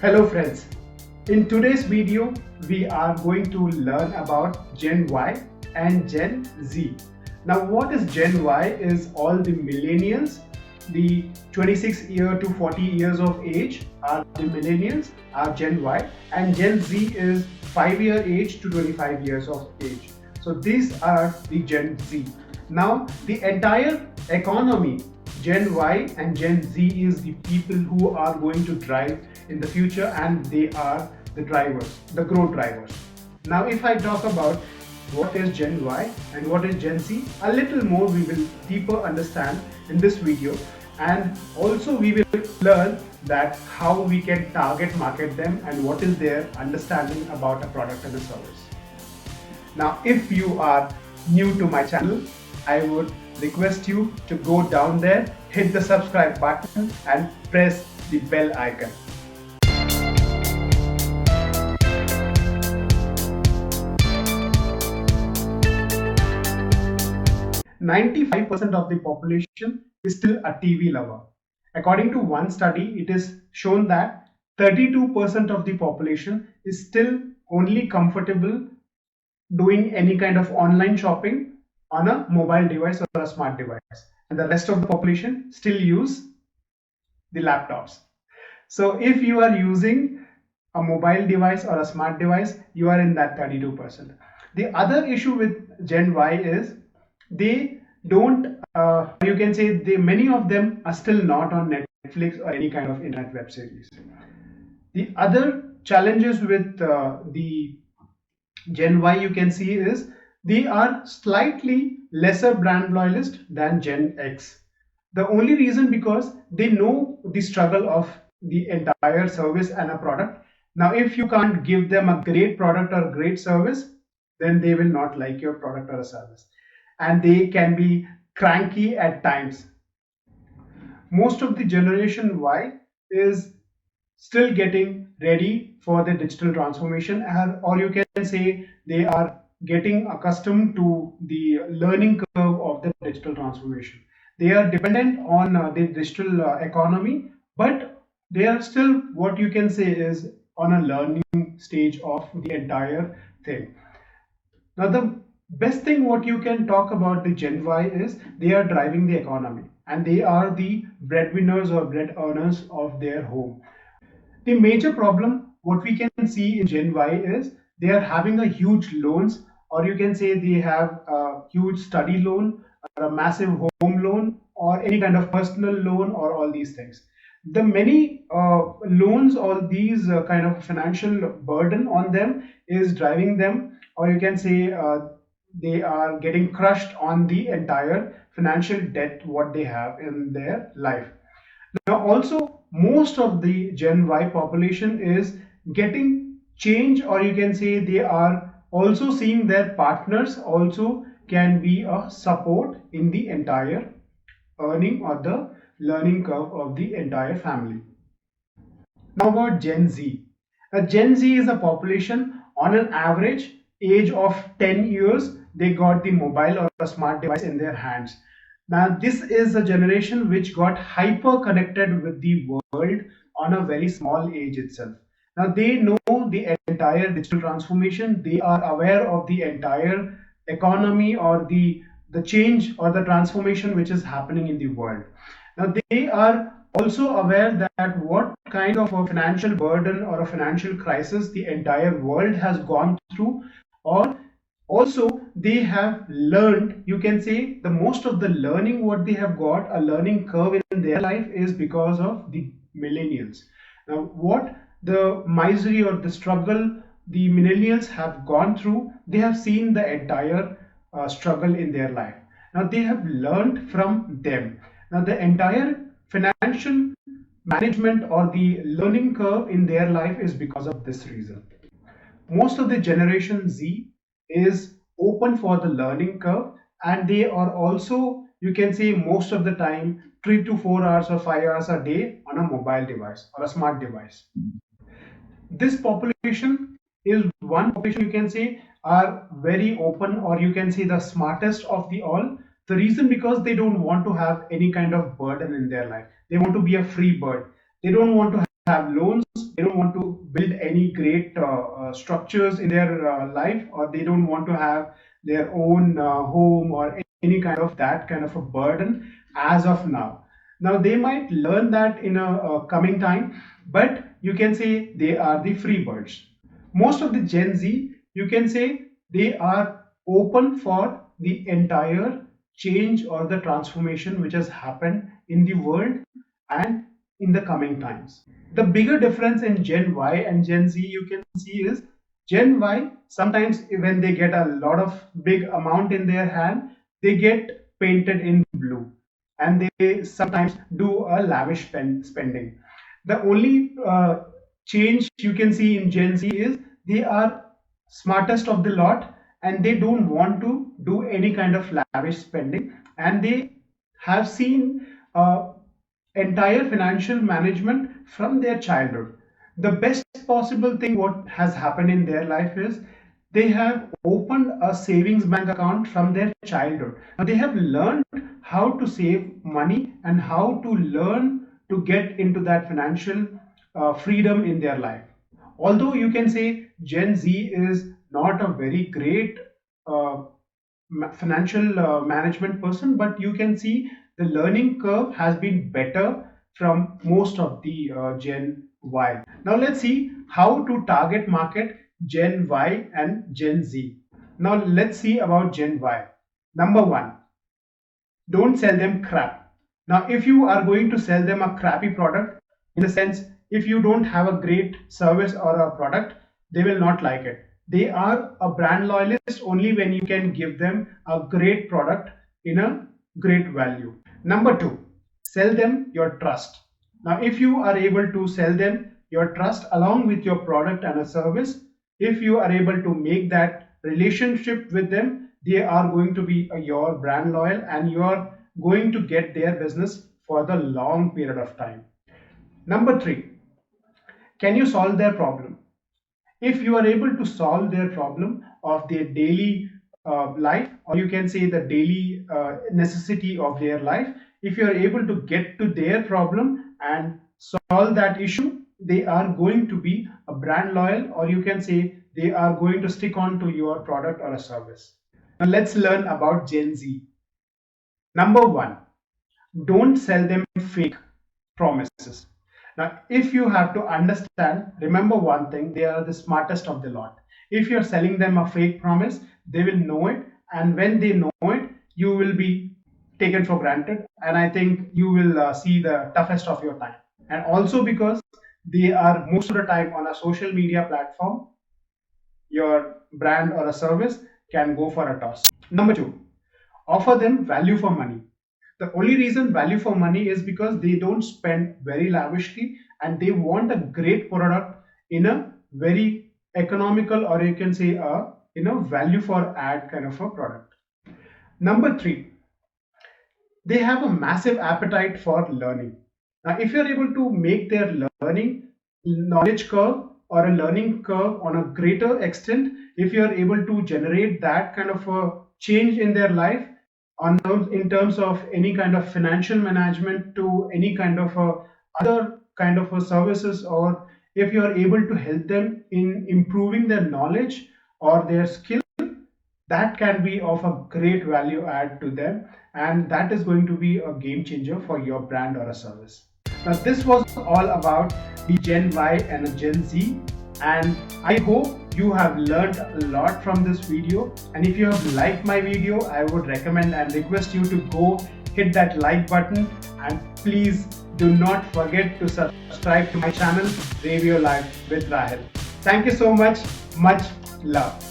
Hello friends, in today's video we are going to learn about Gen Y and Gen Z. Now what is Gen Y is all the millennials, the 26 year to 40 years of age are the millennials are Gen Y, and Gen Z is 5-year age to 25 years of age. So these are the Gen Z. Now the entire economy, Gen Y and Gen Z is the people who are going to drive in the future, and they are the drivers, the growth drivers. Now if I talk about what is Gen Y and what is Gen Z, a little more we will deeper understand in this video, and also we will learn that how we can target market them and what is their understanding about a product and a service. Now if you are new to my channel, I would request you to go down there, hit the subscribe button and press the bell icon. "95% of the population is still a TV lover." According to one study, it is shown that 32% of the population is still only comfortable doing any kind of online shopping on a mobile device or a smart device, and the rest of the population still use the laptops. So if you are using a mobile device or a smart device, you are in that 32%. The other issue with Gen Y is they don't, you can say, many of them are still not on Netflix or any kind of internet web series. The other challenges with the Gen Y you can see is they are slightly lesser brand loyalist than Gen X. The only reason because they know the struggle of the entire service and a product. Now, if you can't give them a great product or great service, then they will not like your product or a service. And they can be cranky at times. Most of the Generation Y is still getting ready for the digital transformation, or you can say they are getting accustomed to the learning curve of the digital transformation. They are dependent on the digital economy, but they are still, what you can say, is on a learning stage of the entire thing. Now the best thing what you can talk about the Gen Y is they are driving the economy, and they are the breadwinners or bread earners of their home. The major problem what we can see in Gen Y is they are having a huge loans, or you can say they have a huge study loan or a massive home loan or any kind of personal loan or all these things. The many loans, all these kind of financial burden on them is driving them, or you can say they are getting crushed on the entire financial debt what they have in their life. Now, also, most of the Gen Y population is getting change, or you can say they are also seeing their partners also can be a support in the entire earning or the learning curve of the entire family. Now, about Gen Z. Gen Z is a population on an average age of 10 years, they got the mobile or a smart device in their hands. Now, this is a generation which got hyper connected with the world on a very small age itself. Now, they know the entire digital transformation, they are aware of the entire economy or the change or the transformation which is happening in the world. Now, they are also aware that what kind of a financial burden or a financial crisis the entire world has gone through, or also they have learned, you can say, the most of the learning what they have got a learning curve in their life is because of the millennials. Now what the misery or the struggle the millennials have gone through, they have seen the entire struggle in their life. Now they have learned from them. Now the entire financial management or the learning curve in their life is because of this reason. Most of the Generation Z is open for the learning curve, and they are also, you can say, most of the time 3 to 4 hours or 5 hours a day on a mobile device or a smart device. This population is one population, you can say, are very open, or you can say the smartest of the all. The reason because they don't want to have any kind of burden in their life. They want to be a free bird. They don't want to have loans, they don't want to build any great structures in their life, or they don't want to have their own home or any kind of that kind of a burden as of now. Now they might learn that in a coming time, but you can say they are the free birds. Most of the Gen Z, you can say they are open for the entire change or the transformation which has happened in the world and in the coming times. The bigger difference in Gen Y and Gen Z you can see is Gen Y sometimes when they get a lot of big amount in their hand, they get painted in blue and they sometimes do a lavish spending. The only change you can see in Gen Z is they are smartest of the lot and they don't want to do any kind of lavish spending, and they have seen entire financial management from their childhood. The best possible thing what has happened in their life is they have opened a savings bank account from their childhood. Now they have learned how to save money and how to learn to get into that financial freedom in their life. Although you can say Gen Z is not a very great uh, financial management person, but you can see the learning curve has been better from most of the Gen Y. Now let's see how to target market Gen Y and Gen Z. Now let's see about Gen Y. Number one, don't sell them crap. Now, if you are going to sell them a crappy product, in the sense, if you don't have a great service or a product, they will not like it. They are a brand loyalist only when you can give them a great product in a great value. Number two, sell them your trust. Now, if you are able to sell them your trust along with your product and a service, if you are able to make that relationship with them, they are going to be your brand loyal and you are going to get their business for the long period of time. Number three, can you solve their problem? If you are able to solve their problem of their daily life, or you can say the daily necessity of their life, if you are able to get to their problem and solve that issue, they are going to be a brand loyal, or you can say they are going to stick on to your product or a service. Now let's learn about Gen Z. Number one, don't sell them fake promises. Now, if you have to understand, remember one thing, they are the smartest of the lot. If you're selling them a fake promise, they will know it. And when they know it, you will be taken for granted. And I think you will see the toughest of your time. And also because they are most of the time on a social media platform, your brand or a service can go for a toss. Number two, offer them value for money. The only reason value for money is because they don't spend very lavishly and they want a great product in a very economical, or you can say a value for ad kind of a product. Number three, they have a massive appetite for learning. Now, if you're able to make their learning knowledge curve or a learning curve on a greater extent, if you're able to generate that kind of a change in their life in terms of any kind of financial management to any kind of other kind of services, or if you are able to help them in improving their knowledge or their skill, that can be of a great value add to them, and that is going to be a game changer for your brand or a service. Now this was all about the Gen Y and a Gen Z, and I hope you have learned a lot from this video. And if you have liked my video, I would recommend and request you to go hit that like button, and please do not forget to subscribe to my channel Revio Life with Rahil. Thank you so much. Much love.